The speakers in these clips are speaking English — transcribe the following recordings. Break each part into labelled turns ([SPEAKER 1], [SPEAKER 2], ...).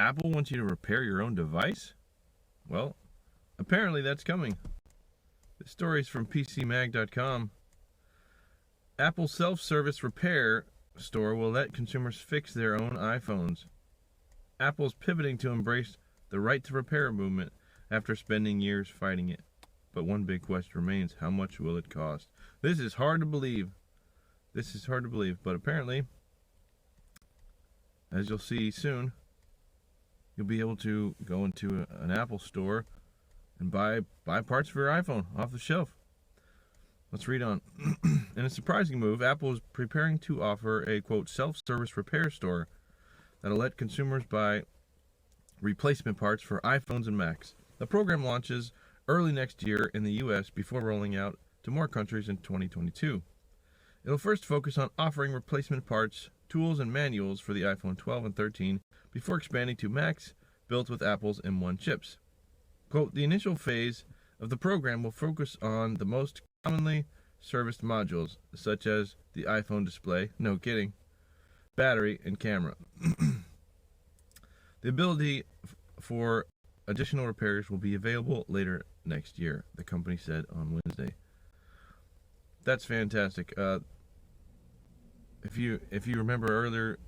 [SPEAKER 1] Apple wants you to repair your own device? Well, apparently that's coming. The story is from PCMag.com. Apple's self-service repair store will let consumers fix their own iPhones. Apple's pivoting to embrace the right to repair movement after spending years fighting it. But one big question remains: how much will it cost? This is hard to believe. But apparently, as you'll see soon, you'll be able to go into an Apple store and buy parts for your iPhone off the shelf. Let's read on. In a surprising move, Apple is preparing to offer a, quote, self-service repair store that'll let consumers buy replacement parts for iPhones and Macs. The program launches early next year in the U.S. before rolling out to more countries in 2022. It'll first focus on offering replacement parts, tools, and manuals for the iPhone 12 and 13 before expanding to Macs built with Apple's M1 chips. Quote, the initial phase of the program will focus on the most commonly serviced modules, such as the iPhone display, no kidding, battery, and camera. The ability for additional repairs will be available later next year, the company said on Wednesday. That's fantastic. If you remember earlier,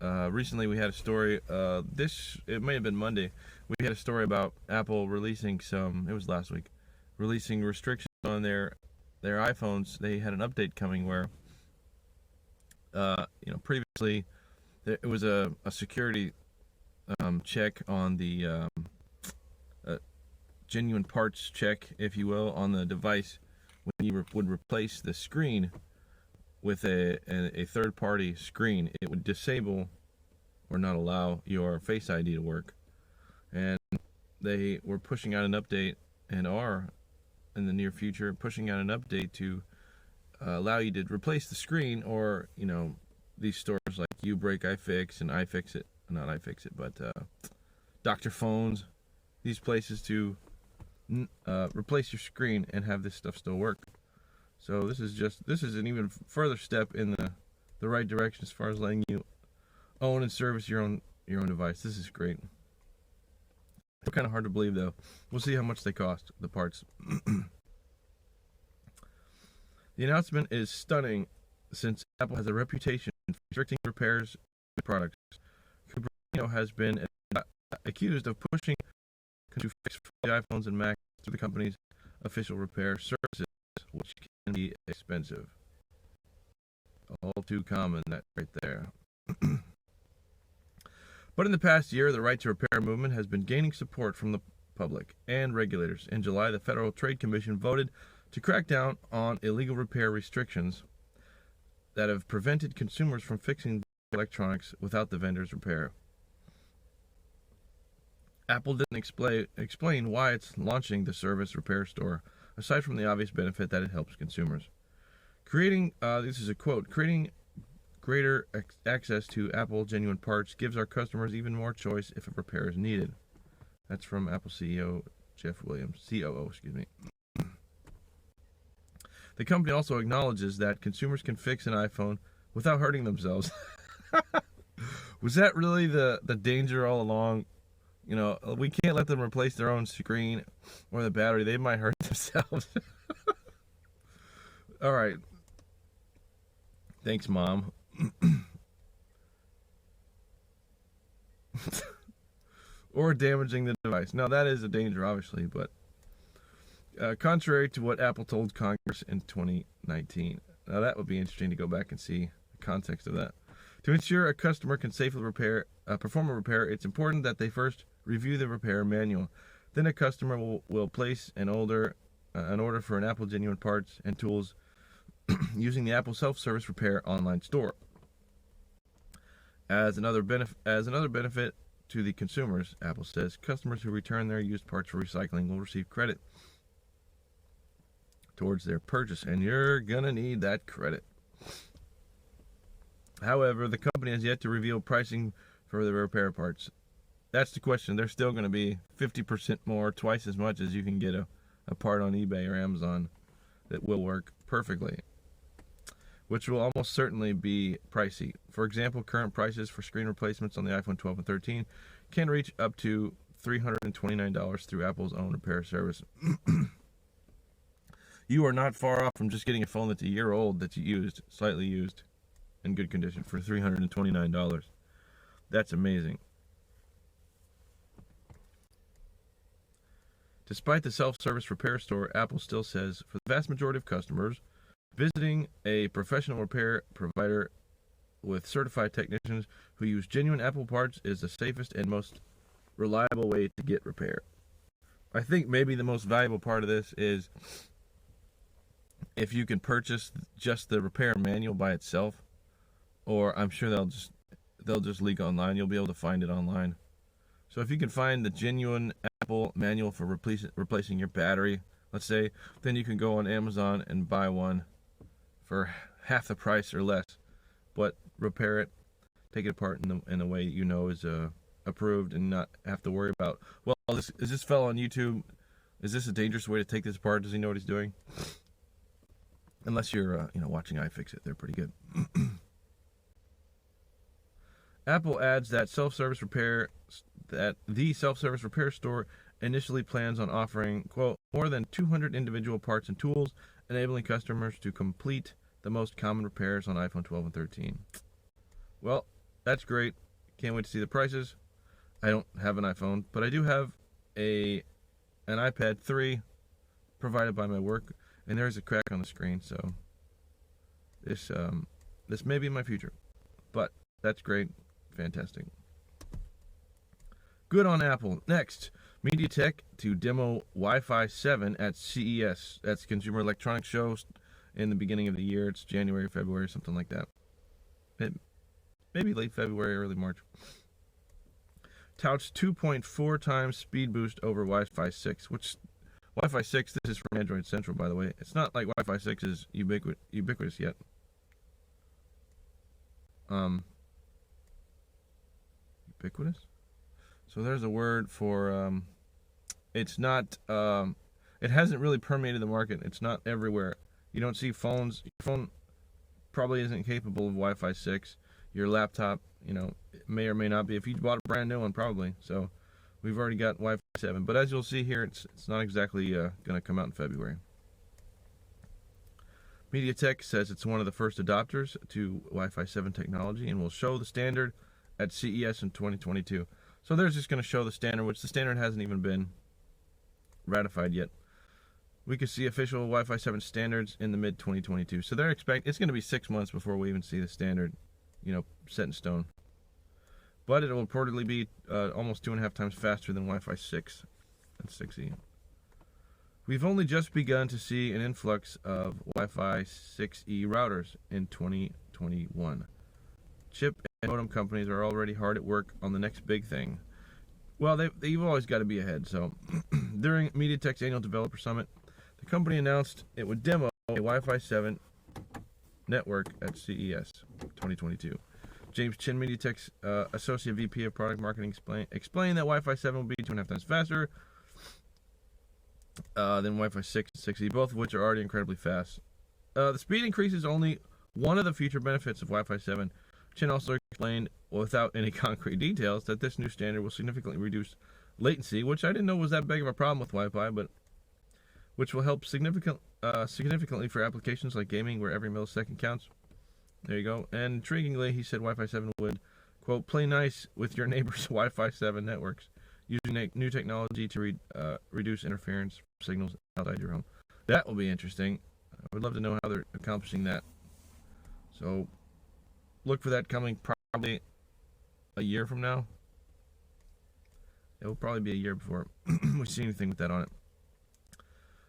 [SPEAKER 1] recently we had a story. It may have been Monday. We had a story about Apple releasing it was last week, releasing restrictions on their iPhones. They had an update coming where, previously it was a security check on the genuine parts check, if you will, on the device when you would replace the screen with a third-party screen. It would disable or not allow your Face ID to work. And they were pushing out an update, and are in the near future pushing out an update to allow you to replace the screen, or these stores like Ubreak, iFix, and iFixit, not iFixit, but Dr. Phones, these places to replace your screen and have this stuff still work. So this is an even further step in the right direction as far as letting you own and service your own device. This is great. It's kind of hard to believe, though. We'll see how much they cost, the parts. The announcement is stunning, since Apple has a reputation for restricting repairs to products. Cupertino has been accused of pushing to fix the iPhones and Macs through the company's official repair services, which can be expensive. All too common, that right there. But in the past year, the right to repair movement has been gaining support from the public and regulators. In July, the Federal Trade Commission voted to crack down on illegal repair restrictions that have prevented consumers from fixing electronics without the vendor's repair. Apple didn't explain why it's launching the service repair store, aside from the obvious benefit that it helps consumers. This is a quote, creating greater access to Apple genuine parts gives our customers even more choice if a repair is needed. That's from Apple CEO Jeff Williams, COO, excuse me. The company also acknowledges that consumers can fix an iPhone without hurting themselves. Was that really the danger all along? We can't let them replace their own screen or the battery. They might hurt themselves. All right. Thanks, Mom. Or damaging the device. Now, that is a danger, obviously, but contrary to what Apple told Congress in 2019. Now, that would be interesting to go back and see the context of that. To ensure a customer can safely perform a repair, it's important that they first review the repair manual. Then a customer will place an order for an Apple genuine parts and tools using the Apple self-service repair online store. As another benefit to the consumers, Apple says, customers who return their used parts for recycling will receive credit towards their purchase, and you're gonna need that credit. However, the company has yet to reveal pricing for the repair parts. That's the question. They're still going to be 50% more, twice as much as you can get a part on eBay or Amazon that will work perfectly. which will almost certainly be pricey. For example, current prices for screen replacements on the iPhone 12 and 13 can reach up to $329 through Apple's own repair service. You are not far off from just getting a phone that's a year old, that's used, slightly used, in good condition for $329. That's amazing. Despite the self-service repair store, Apple still says for the vast majority of customers, visiting a professional repair provider with certified technicians who use genuine Apple parts is the safest and most reliable way to get repair. I think maybe the most valuable part of this is if you can purchase just the repair manual by itself, or I'm sure they'll just leak online. You'll be able to find it online. So if you can find the genuine Apple manual for replacing your battery, let's say, then you can go on Amazon and buy one for half the price or less, but repair it, take it apart in a way you know is approved, and not have to worry about, well, is this fellow on YouTube, is this a dangerous way to take this apart? Does he know what he's doing? Unless you're watching iFixit, they're pretty good. Apple adds that the self-service repair store initially plans on offering, quote, more than 200 individual parts and tools, enabling customers to complete the most common repairs on iPhone 12 and 13. Well, that's great. Can't wait to see the prices. I don't have an iPhone, but I do have an iPad 3 provided by my work, and there's a crack on the screen, so this may be my future. But that's great. Fantastic. Good on Apple. Next, MediaTek to demo Wi-Fi 7 at CES. That's Consumer Electronics Show in the beginning of the year. It's January, February, something like that. Maybe late February, early March. Touts 2.4 times speed boost over Wi-Fi 6, which Wi-Fi 6, this is from Android Central, by the way. It's not like Wi-Fi 6 is ubiquitous yet. Ubiquitous? So there's a word for, it's not, it hasn't really permeated the market. It's not everywhere. You don't see phones. Your phone probably isn't capable of Wi-Fi 6. Your laptop, may or may not be. If you bought a brand new one, probably. So we've already got Wi-Fi 7. But as you'll see here, it's not exactly going to come out in February. MediaTek says it's one of the first adopters to Wi-Fi 7 technology and will show the standard at CES in 2022. So they're just going to show the standard, which the standard hasn't even been ratified yet. We could see official Wi-Fi 7 standards in the mid-2022. So they're it's going to be 6 months before we even see the standard, set in stone. But it will reportedly be almost 2.5 times faster than Wi-Fi 6 and 6E. We've only just begun to see an influx of Wi-Fi 6E routers in 2021. Chip and modem companies are already hard at work on the next big thing. Well, they've always got to be ahead. So during MediaTek's annual developer summit, the company announced it would demo a Wi-Fi 7 network at CES 2022. James Chin, MediaTek's Associate VP of Product Marketing, explained that Wi-Fi 7 will be 2.5 times faster than Wi-Fi 6 and 6E, both of which are already incredibly fast. The speed increase is only one of the future benefits of Wi-Fi 7. Chin also explained, without any concrete details, that this new standard will significantly reduce latency, which I didn't know was that big of a problem with Wi-Fi, but which will help significantly for applications like gaming, where every millisecond counts. There you go. And intriguingly, he said Wi-Fi 7 would, quote, play nice with your neighbor's Wi-Fi 7 networks, using new technology to reduce interference signals outside your home. That will be interesting. I would love to know how they're accomplishing that. So look for that coming probably a year from now. It will probably be a year before we see anything with that on it.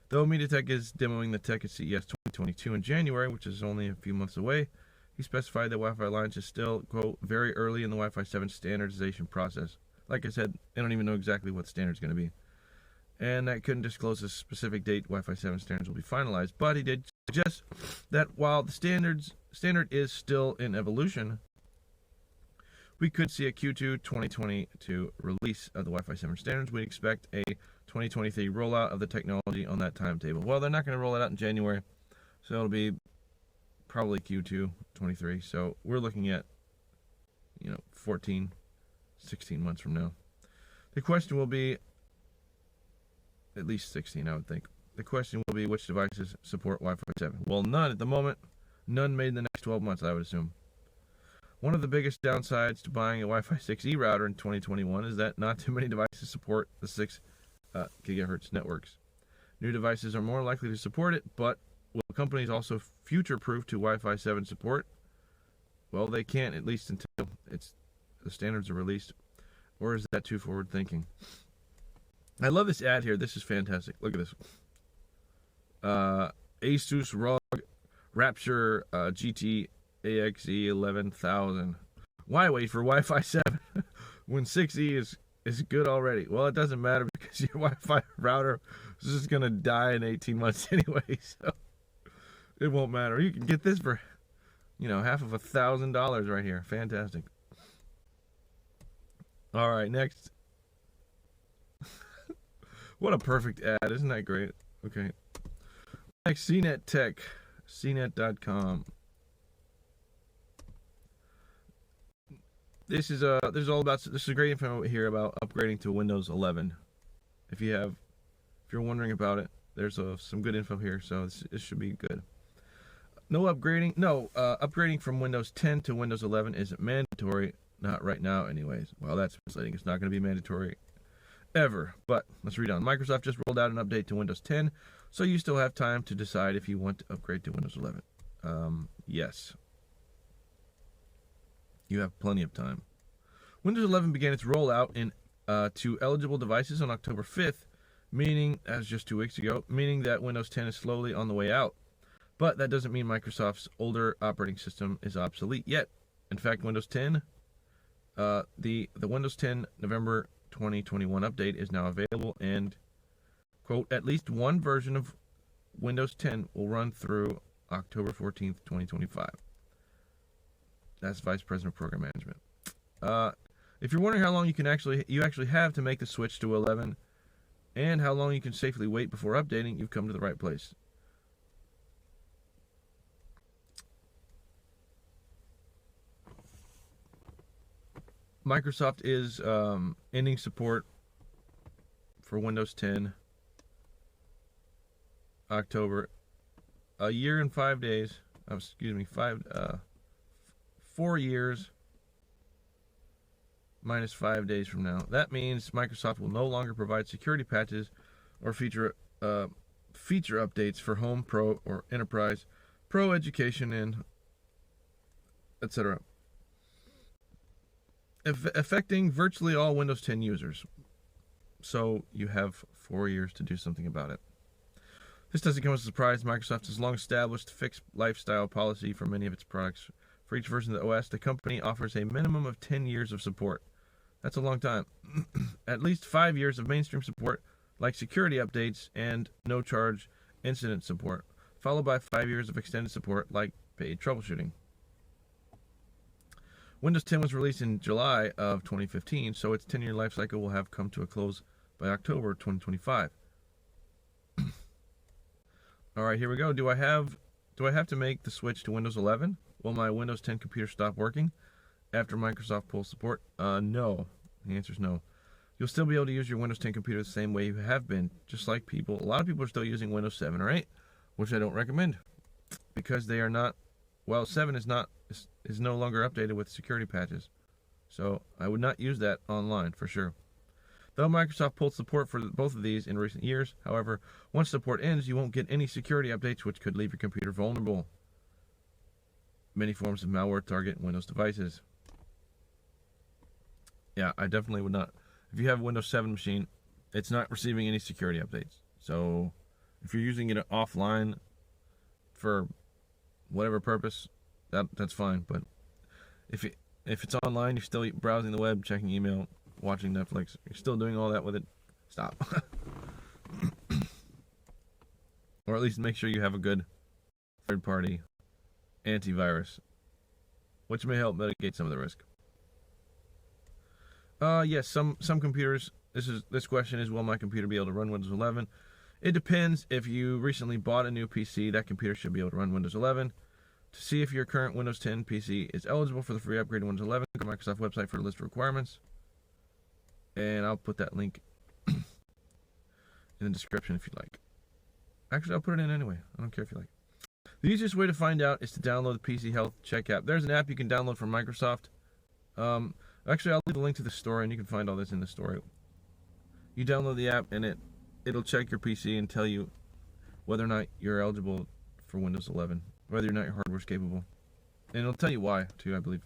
[SPEAKER 1] Though MediaTek is demoing the tech at CES 2022 in January, which is only a few months away, he specified that Wi-Fi Alliance is still, quote, very early in the Wi-Fi 7 standardization process. Like I said, they don't even know exactly what the standard is going to be. And I couldn't disclose a specific date Wi-Fi 7 standards will be finalized, but he did suggest that while the standard is still in evolution, we could see a Q2 2022 release of the Wi-Fi 7 standards. We expect a 2023 rollout of the technology on that timetable. Well, they're not going to roll it out in January, so it'll be probably Q2 23. So we're looking at, 14, 16 months from now. The question will be, at least 16, I would think. The question will be, which devices support Wi-Fi 7? Well, none at the moment. None made in the next 12 months, I would assume. One of the biggest downsides to buying a Wi-Fi 6E router in 2021 is that not too many devices support the 6 gigahertz networks. New devices are more likely to support it, but will companies also future-proof to Wi-Fi 7 support? Well, they can't, at least until the standards are released. Or is that too forward-thinking? I love this ad here. This is fantastic. Look at this. Asus ROG Rapture GT AXE 11000. Why wait for Wi-Fi 7 when 6E is good already? Well, it doesn't matter because your Wi-Fi router is just going to die in 18 months anyway, so it won't matter. You can get this for, half of $1,000 right here. Fantastic. All right, next. What a perfect ad. Isn't that great? Okay. Next, CNET Tech. CNET.com. This is great info here about upgrading to Windows 11. If you're wondering about it, there's some good info here, so this should be good. Upgrading from Windows 10 to Windows 11 isn't mandatory, not right now anyways. Well, that's misleading. It's not going to be mandatory ever. But let's read on. Microsoft just rolled out an update to Windows 10, so you still have time to decide if you want to upgrade to Windows 11. Yes. You have plenty of time. Windows 11 began its rollout to eligible devices on October 5th, meaning, as just 2 weeks ago, meaning that Windows 10 is slowly on the way out. But that doesn't mean Microsoft's older operating system is obsolete yet. In fact, Windows 10, the Windows 10 November 2021 update is now available, and, quote, at least one version of Windows 10 will run through October 14th, 2025. That's Vice President of Program Management. If you're wondering how long you actually have to make the switch to 11, and how long you can safely wait before updating, you've come to the right place. Microsoft is ending support for Windows 10 October, a year and 5 days. 4 years minus 5 days from now. That means Microsoft will no longer provide security patches or feature updates for Home Pro or Enterprise, Pro Education, and etc. Affecting virtually all Windows 10 users. So you have 4 years to do something about it. This doesn't come as a surprise. Microsoft has long established a fixed lifestyle policy for many of its products. For each version of the OS, the company offers a minimum of 10 years of support. That's a long time. At least 5 years of mainstream support, like security updates and no-charge incident support, followed by 5 years of extended support, like paid troubleshooting. Windows 10 was released in July of 2015, so its 10-year life cycle will have come to a close by October 2025. All right, here we go. Do I have to make the switch to Windows 11? Will my Windows 10 computer stop working after Microsoft pulls support? No. The answer is no. You'll still be able to use your Windows 10 computer the same way you have been, just like people. A lot of people are still using Windows 7 or 8, which I don't recommend because they are not. Well, 7 is no longer updated with security patches, so I would not use that online for sure. Though Microsoft pulled support for both of these in recent years, however, once support ends, you won't get any security updates, which could leave your computer vulnerable. Many forms of malware target Windows devices. Yeah, I definitely would not. If you have a Windows 7 machine, it's not receiving any security updates. So if you're using it offline for whatever purpose, that's fine. But if it's online, you're still browsing the web, checking email, watching Netflix, you're still doing all that with it, stop. Or at least make sure you have a good third-party antivirus, which may help mitigate some of the risk. Yes, some computers. This question is, will my computer be able to run Windows 11? It depends. If you recently bought a new PC, that computer should be able to run Windows 11. To see if your current Windows 10 PC is eligible for the free upgrade to Windows 11, go to Microsoft website for a list of requirements. And I'll put that link in the description if you'd like. Actually, I'll put it in anyway. I don't care if you like. The easiest way to find out is to download the PC Health Check app. There's an app you can download from Microsoft. Actually, I'll leave a link to the store, and you can find all this in the store. You download the app, and it'll check your PC and tell you whether or not you're eligible for Windows 11, whether or not your hardware's capable. And it'll tell you why, too, I believe.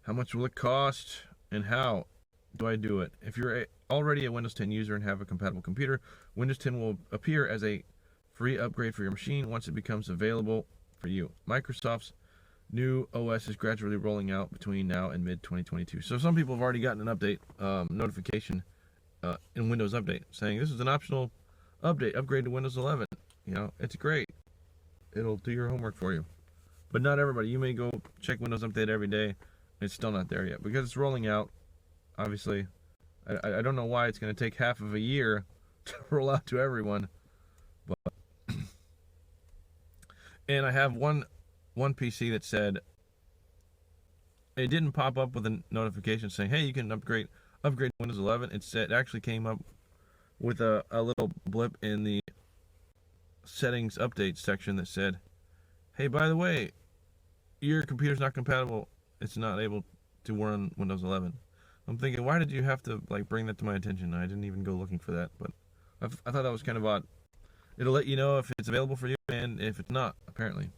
[SPEAKER 1] How much will it cost, and how do I do it? If you're already a Windows 10 user and have a compatible computer, Windows 10 will appear as a free upgrade for your machine once it becomes available for you. Microsoft's new OS is gradually rolling out between now and mid-2022. So some people have already gotten an update notification in Windows Update saying this is an optional upgrade to Windows 11. You know, it's great. It'll do your homework for you. But not everybody. You may go check Windows Update every day. It's still not there yet because it's rolling out. Obviously, I don't know why it's going to take half of a year to roll out to everyone. But and I have one PC that said it didn't pop up with a notification saying, "Hey, you can upgrade Windows 11." It actually came up with a little blip in the settings update section that said, "Hey, by the way, your computer's not compatible. It's not able to run Windows 11." I'm thinking, why did you have to bring that to my attention? I didn't even go looking for that, but I thought that was kind of odd. It'll let you know if it's available for you and if it's not, apparently.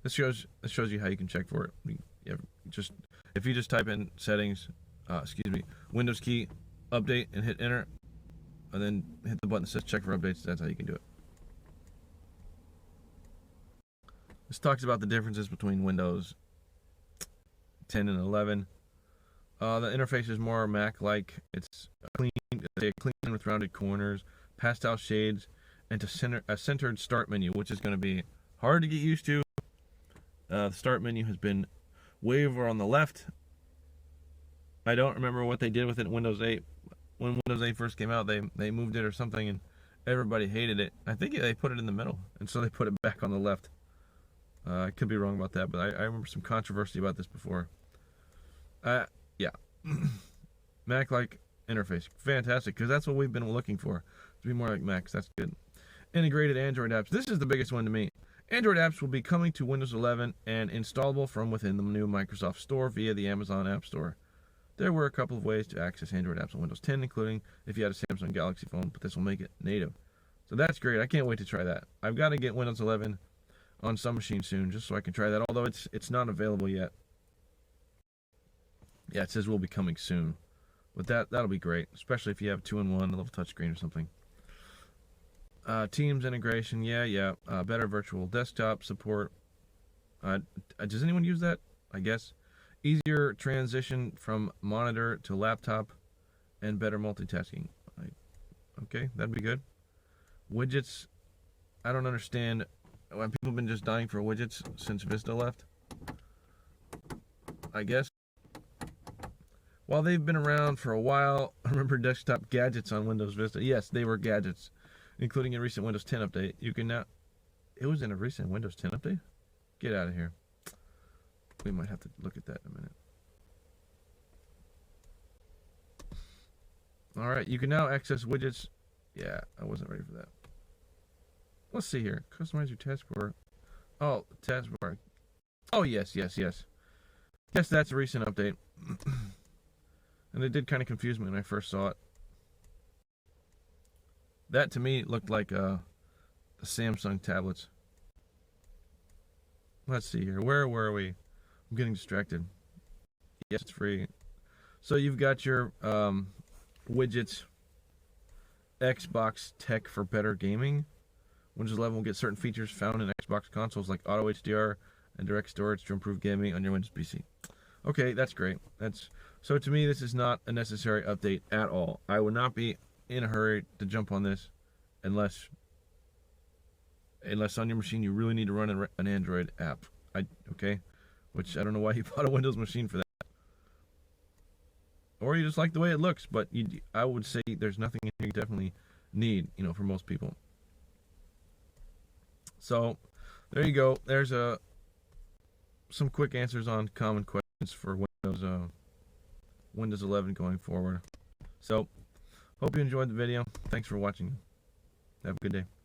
[SPEAKER 1] This shows you how you can check for it. If you just type in settings, Windows key, update, and hit enter, and then hit the button that says check for updates. That's how you can do it. This talks about the differences between Windows 10 and 11. The interface is more Mac-like. It's clean with rounded corners, pastel shades, and a centered start menu, which is going to be hard to get used to. The start menu has been way over on the left. I don't remember what they did with it in Windows 8. When Windows 8 first came out, they moved it or something, and everybody hated it. I think they put it in the middle, and so they put it back on the left. I could be wrong about that, but I remember some controversy about this before. Yeah. Mac-like interface. Fantastic, because that's what we've been looking for. To be more like Macs. That's good. Integrated Android apps. This is the biggest one to me. Android apps will be coming to Windows 11 and installable from within the new Microsoft Store via the Amazon App Store. There were a couple of ways to access Android apps on Windows 10, including if you had a Samsung Galaxy phone, but this will make it native. So that's great. I can't wait to try that. I've got to get Windows 11 on some machine soon just so I can try that, although it's not available yet. Yeah, it says will be coming soon. But that'll be great, especially if you have 2-in-1, a little touchscreen or something. Teams integration, yeah. Better virtual desktop support. Does anyone use that? I guess. Easier transition from monitor to laptop, and better multitasking. Okay, that'd be good. Widgets. I don't understand. When people have been just dying for widgets since Vista left. I guess. While they've been around for a while, I remember desktop gadgets on Windows Vista. Yes, they were gadgets, including a recent Windows 10 update. You can now... It was in a recent Windows 10 update? Get out of here. We might have to look at that in a minute. Alright, you can now access widgets. Yeah, I wasn't ready for that. Let's see here. Customize your taskbar. Oh, taskbar. Oh, yes. Yes, that's a recent update. And it did kind of confuse me when I first saw it. That, to me, looked like the Samsung tablets. Let's see here. Where were we? I'm getting distracted. Yes, it's free. So you've got your widgets. Xbox Tech for better gaming. Windows 11 will get certain features found in Xbox consoles like Auto HDR and Direct Storage to improve gaming on your Windows PC. Okay, that's great. So to me, this is not a necessary update at all. I would not be in a hurry to jump on this unless on your machine you really need to run an Android app. Okay? Which I don't know why you bought a Windows machine for that. Or you just like the way it looks, but I would say there's nothing in here you definitely need, for most people. So there you go. There's some quick answers on common questions for Windows 11 going forward. So hope you enjoyed the video. Thanks for watching. Have a good day.